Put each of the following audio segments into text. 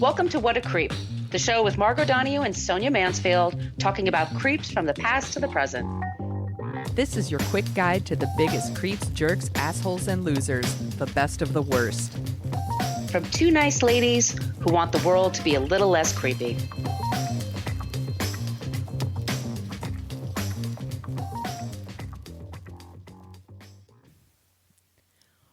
Welcome to What a Creep, the show with Margot Donohue and Sonia Mansfield, talking about creeps from the past to the present. This is your quick guide to the biggest creeps, jerks, assholes, and losers, the best of the worst. From two nice ladies who want the world to be a little less creepy.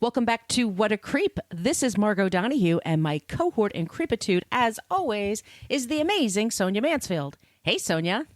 Welcome back to What a Creep. This is Margot Donohue, and my cohort in creepitude, as always, is the amazing Sonia Mansfield. Hey, Sonia.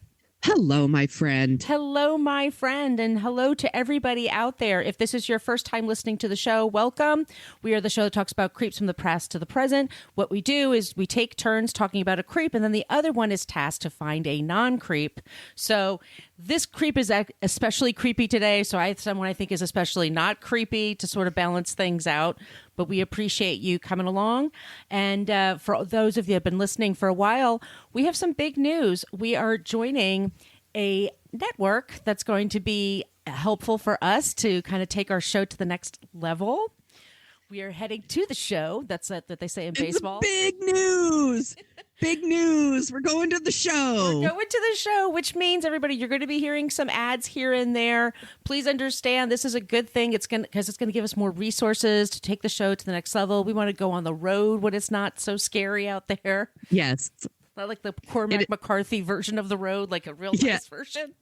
Hello, my friend. Hello, my friend, and hello to everybody out there. If this is your first time listening to the show, welcome. We are the show that talks about creeps from the past to the present. What we do is we take turns talking about a creep, and then the other one is tasked to find a non-creep. So this creep is especially creepy today, so I have someone I think is especially not creepy to sort of balance things out. But we appreciate you coming along. And for those of you who have been listening for a while, we have some big news. We are joining a network that's going to be helpful for us to kind of take our show to the next level. We are heading to the show. That's that they say in baseball. Big news. Big news. We're going to the show. We're going to the show, which means, everybody, you're going to be hearing some ads here and there. Please understand this is a good thing. It's going to give us more resources to take the show to the next level. We want to go on the road when it's not so scary out there. Yes. Not like the Cormac McCarthy version of the road, like a real nice version.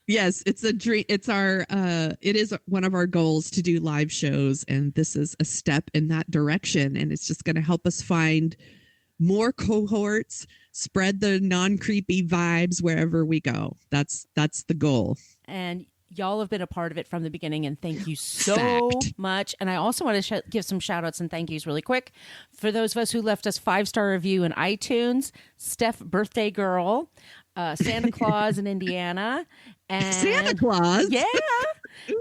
Yes, it's a dream. It is one of our goals to do live shows, and this is a step in that direction. And it's just going to help us find more cohorts, spread the non-creepy vibes wherever we go. That's the goal. And y'all have been a part of it from the beginning, and thank you so much. And I also want to give some shout outs and thank yous really quick for those of us who left us 5-star review in iTunes. Steph Birthday Girl, Santa Claus in Indiana, and Santa Claus, yeah,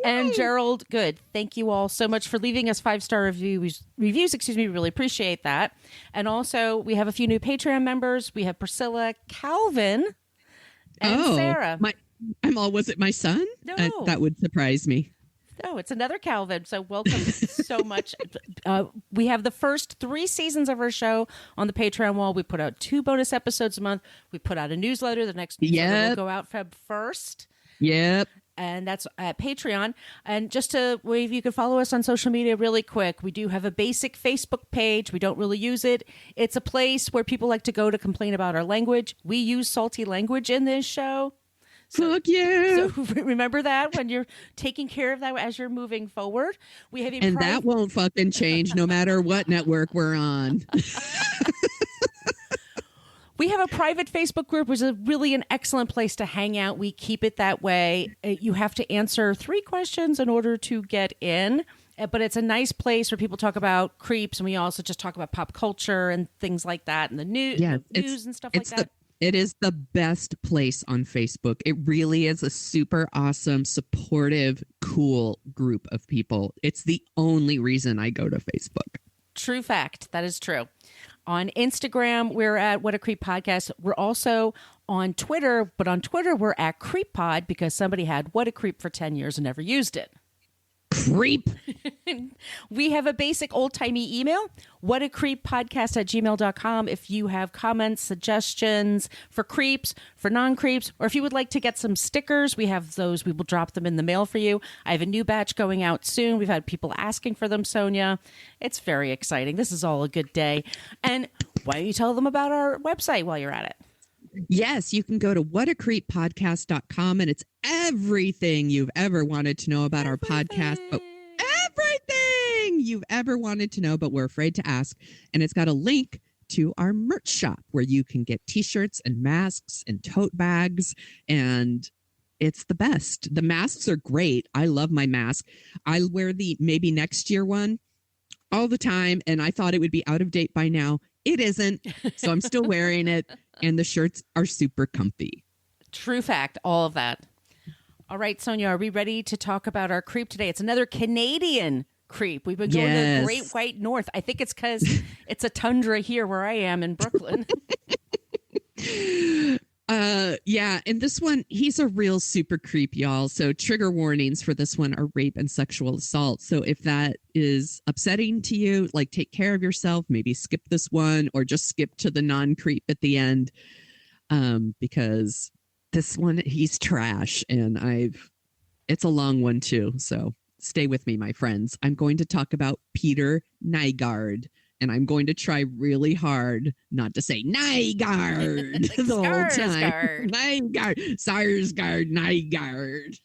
and Gerald Good. Thank you all so much for leaving us 5-star reviews. We really appreciate that. And also, we have a few new Patreon members. We have Priscilla, Calvin, and Sarah. Was it my son? No. That would surprise me. No, it's another Calvin. So welcome so much. We have the first 3 seasons of our show on the Patreon wall. We put out 2 bonus episodes a month. We put out a newsletter. The next newsletter will go out Feb 1st. Yep. And that's at Patreon. And just to wave, you can follow us on social media really quick. We do have a basic Facebook page. We don't really use it. It's a place where people like to go to complain about our language. We use salty language in this show. Fuck yeah. So remember that when you're taking care of that as you're moving forward. We have that won't fucking change no matter what network we're on. We have a private Facebook group, which is really an excellent place to hang out. We keep it that way. You have to answer 3 questions in order to get in. But it's a nice place where people talk about creeps, and we also just talk about pop culture and things like that, and the news and stuff like that. It is the best place on Facebook. It really is a super awesome, supportive, cool group of people. It's the only reason I go to Facebook. True fact. That is true. On Instagram, we're at What a Creep Podcast. We're also on Twitter, but on Twitter, we're at Creep Pod because somebody had What a Creep for 10 years and never used it. Creep. We have a basic old-timey email, whatacreeppodcast@gmail.com. If you have comments, suggestions for creeps, for non-creeps, or if you would like to get some stickers, we have those. We will drop them in the mail for you. I have a new batch going out soon. We've had people asking for them, Sonia. It's very exciting. This is all a good day. And why don't you tell them about our website while you're at it? Yes, you can go to whatacreeppodcast.com, and it's everything you've ever wanted to know about our podcast. But everything you've ever wanted to know, but we're afraid to ask. And it's got a link to our merch shop where you can get t-shirts and masks and tote bags. And it's the best. The masks are great. I love my mask. I wear the maybe next year one all the time, and I thought it would be out of date by now. It isn't. So I'm still wearing it. And the shirts are super comfy. True fact. All of that. All right, Sonia, are we ready to talk about our creep today? It's another Canadian creep. We've been going to the Great White North. I think it's because it's a tundra here where I am in Brooklyn. Yeah, and this one, he's a real super creep, y'all. So trigger warnings for this one are rape and sexual assault. So if that is upsetting to you, like take care of yourself, maybe skip this one or just skip to the non-creep at the end. Because this one, he's trash, and it's a long one too. So stay with me, my friends. I'm going to talk about Peter Nygard. And I'm going to try really hard not to say Nygard the whole time. Nygard, Sarsgaard, Nygard.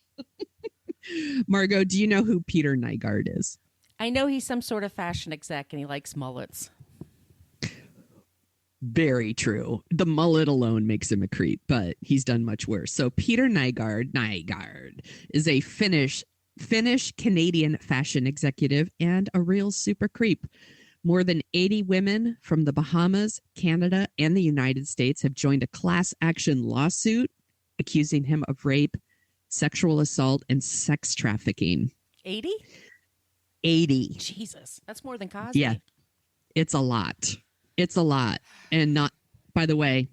Margot, do you know who Peter Nygard is? I know he's some sort of fashion exec and he likes mullets. Very true. The mullet alone makes him a creep, but he's done much worse. So Peter Nygard is a Finnish-Canadian fashion executive and a real super creep. More than 80 women from the Bahamas, Canada, and the United States have joined a class action lawsuit accusing him of rape, sexual assault, and sex trafficking. 80? 80. Jesus, that's more than Cosby. Yeah, it's a lot. It's a lot. And not, by the way,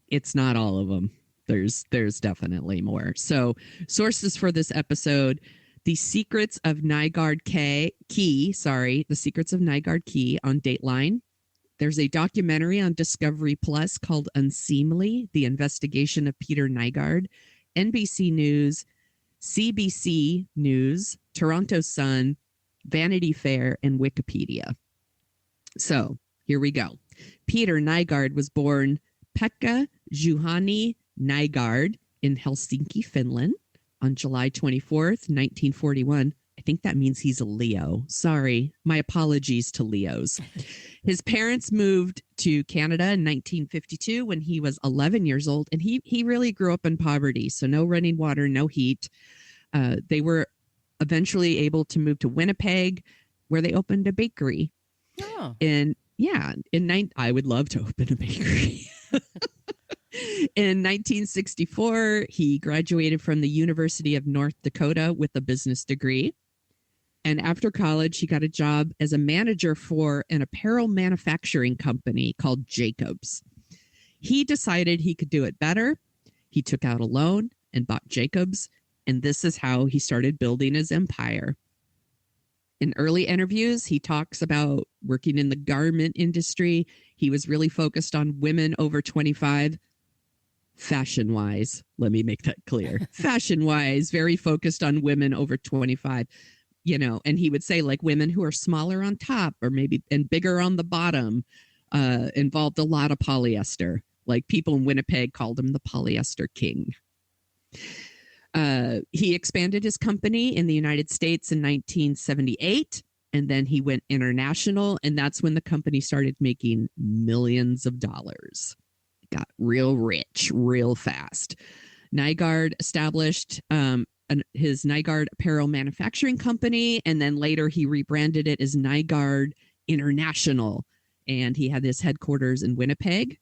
it's not all of them. There's definitely more. So sources for this episode: The Secrets of Nygard Key, The Secrets of Nygard Key on Dateline. There's a documentary on Discovery Plus called Unseamly, The Investigation of Peter Nygard. NBC News, CBC News, Toronto Sun, Vanity Fair, and Wikipedia. So here we go. Peter Nygard was born Pekka Juhani Nygard in Helsinki, Finland, on July 24th, 1941. I think that means he's a Leo. Sorry. My apologies to Leos. His parents moved to Canada in 1952 when he was 11 years old, and he really grew up in poverty. So no running water, no heat. They were eventually able to move to Winnipeg, where they opened a bakery. Oh. I would love to open a bakery. In 1964, he graduated from the University of North Dakota with a business degree. And after college, he got a job as a manager for an apparel manufacturing company called Jacobs. He decided he could do it better. He took out a loan and bought Jacobs. And this is how he started building his empire. In early interviews, he talks about working in the garment industry. He was really focused on women over 25. Fashion-wise, let me make that clear. Fashion-wise, very focused on women over 25, and he would say like women who are smaller on top or maybe and bigger on the bottom, involved a lot of polyester. Like people in Winnipeg called him the polyester king. He expanded his company in the United States in 1978, and then he went international, and that's when the company started making millions of dollars. Got real rich real fast. Nygard established his Nygard apparel manufacturing company, and then later he rebranded it as Nygard International, and he had his headquarters in Winnipeg.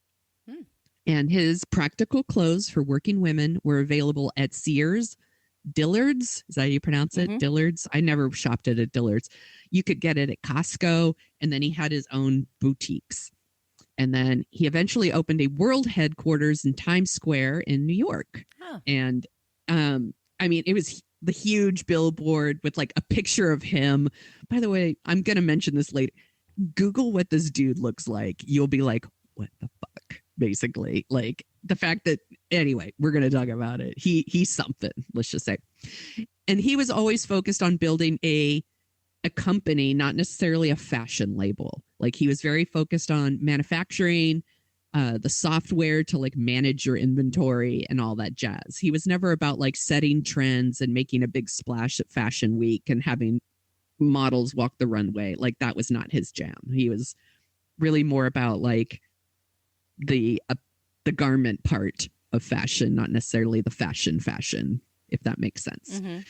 And his practical clothes for working women were available at Sears, Dillard's. Is that how you pronounce it? Mm-hmm. Dillard's. I never shopped at a Dillard's. You could get it at Costco, and then he had his own boutiques. And then he eventually opened a world headquarters in Times Square in New York. Huh. And it was the huge billboard with like a picture of him. By the way, I'm going to mention this later. Google what this dude looks like. You'll be like, what the fuck? Basically, like the fact that, anyway, we're going to talk about it. He's something, let's just say. And he was always focused on building a company, not necessarily a fashion label. Like he was very focused on manufacturing, the software to like manage your inventory and all that jazz. He was never about like setting trends and making a big splash at Fashion Week and having models walk the runway. Like that was not his jam. He was really more about like the garment part of fashion, not necessarily the fashion, if that makes sense. Mm-hmm.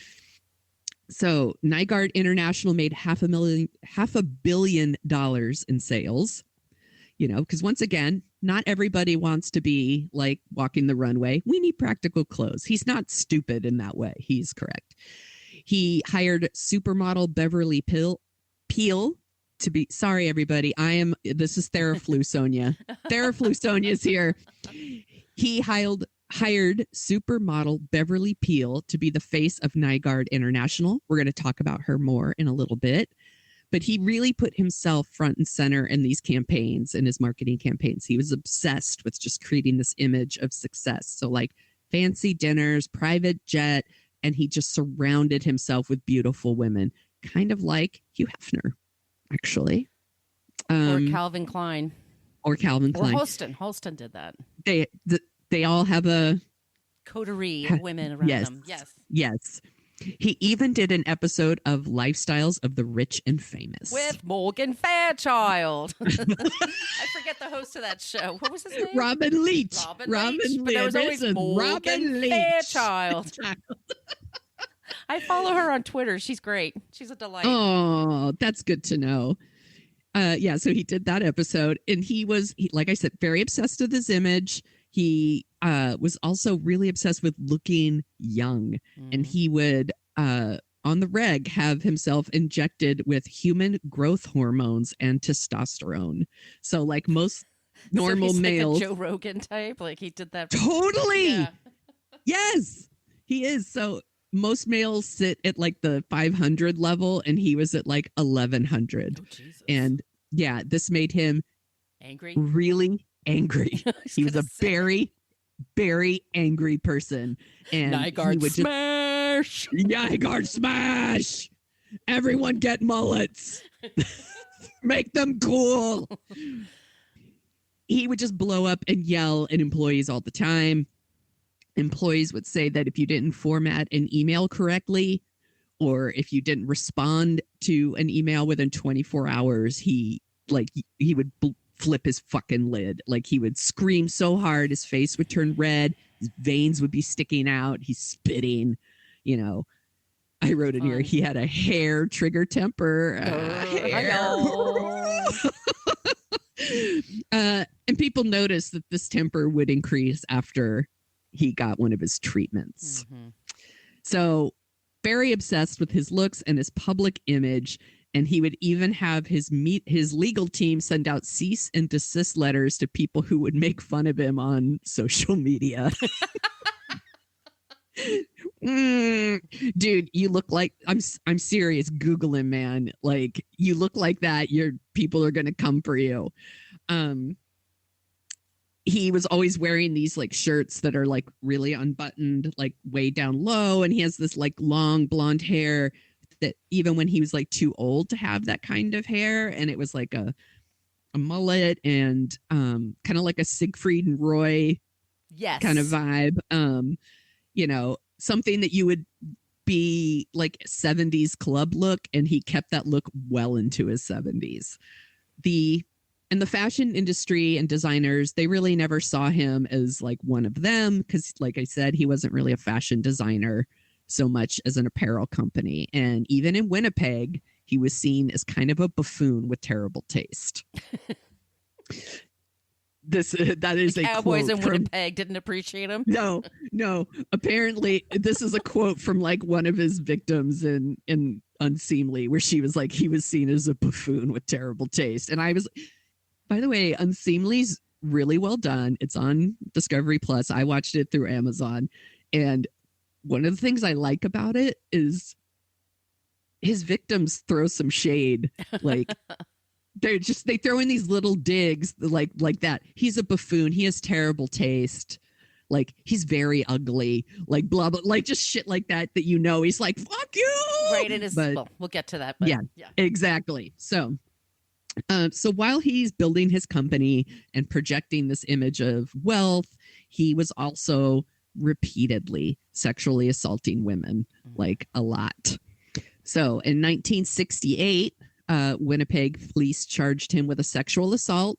So Nygard International made $500 million in sales, because once again, not everybody wants to be like walking the runway. We need practical clothes. He's not stupid in that way. He's correct. He hired supermodel Beverly Peel to be, sorry, everybody. This is Theraflu Sonia. Theraflu Sonia's here. He hired hired supermodel Beverly Peel to be the face of Nygard International. We're going to talk about her more in a little bit. But he really put himself front and center in these campaigns, in his marketing campaigns. He was obsessed with just creating this image of success. So like fancy dinners, private jet, and he just surrounded himself with beautiful women, kind of like Hugh Hefner, actually. Or Calvin Klein. Or Calvin Klein. Or Holston. Holston did that. They all have a coterie of women around them. Yes. He even did an episode of Lifestyles of the Rich and Famous. With Morgan Fairchild. I forget the host of that show. What was his name? Robin Leach. Robin Leach. But there was always Morgan Fairchild. I follow her on Twitter. She's great. She's a delight. Oh, that's good to know. So he did that episode. And he was, like I said, very obsessed with his image. He was also really obsessed with looking young. And he would, on the reg, have himself injected with human growth hormones and testosterone. So like most normal males. Like a Joe Rogan type. Like he did that. Totally. Yeah. Yes, he is. So most males sit at like the 500 level and he was at like 1100. Oh, Jesus. And yeah, this made him angry. Really angry. He was a very, very angry person. And Nygard smash. Nygard smash. Everyone get mullets. Make them cool. He would just blow up and yell at employees all the time. Employees would say that if you didn't format an email correctly, or if you didn't respond to an email within 24 hours, he would flip his fucking lid. Like he would scream so hard, his face would turn red, his veins would be sticking out, he's spitting, I wrote in here, he had a hair trigger temper. And people noticed that this temper would increase after he got one of his treatments. So very obsessed with his looks and his public image. And he would even have his legal team send out cease and desist letters to people who would make fun of him on social media. Dude, you look like I'm serious. Google him, man. Like you look like that. Your people are going to come for you. He was always wearing these like shirts that are like really unbuttoned, like way down low. And he has this like long blonde hair that even when he was like too old to have that kind of hair, and it was like a mullet and kind of like a Siegfried and Roy kind of vibe. Something that you would be like 70s club look, and he kept that look well into his 70s. And the fashion industry and designers, they really never saw him as like one of them because, like I said, he wasn't really a fashion designer so much as an apparel company. And even in Winnipeg, he was seen as kind of a buffoon with terrible taste. That is a Cowboys quote in Winnipeg didn't appreciate him. No. Apparently, this is a quote from like one of his victims in Unseamly, where she was like, he was seen as a buffoon with terrible taste. And I was, by the way, Unseamly's really well done. It's on Discovery Plus. I watched it through Amazon, and one of the things I like about it is his victims throw some shade. Like they throw in these little digs like that. He's a buffoon. He has terrible taste. Like he's very ugly, like blah, blah, like just shit like that he's like, fuck you. Right. It is. Well, we'll get to that. But yeah, exactly. So while he's building his company and projecting this image of wealth, he was also repeatedly sexually assaulting women, like a lot. So in 1968, Winnipeg police charged him with a sexual assault.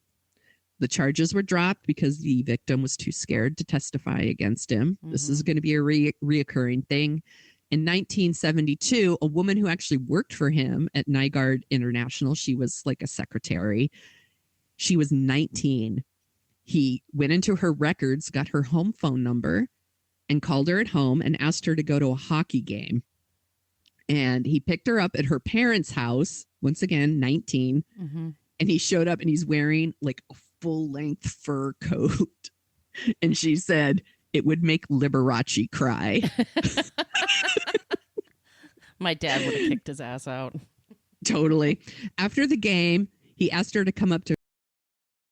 The charges were dropped because the victim was too scared to testify against him. This is going to be a reoccurring thing. In 1972, a woman who actually worked for him at Nygard International, she was like a secretary. She was 19. He went into her records, got her home phone number, and called her at home and asked her to go to a hockey game. And he picked her up at her parents' house, once again, 19. And he showed up and he's wearing like a full-length fur coat. And she said, it would make Liberace cry. My dad would have kicked his ass out. Totally. After the game, he asked her to come up to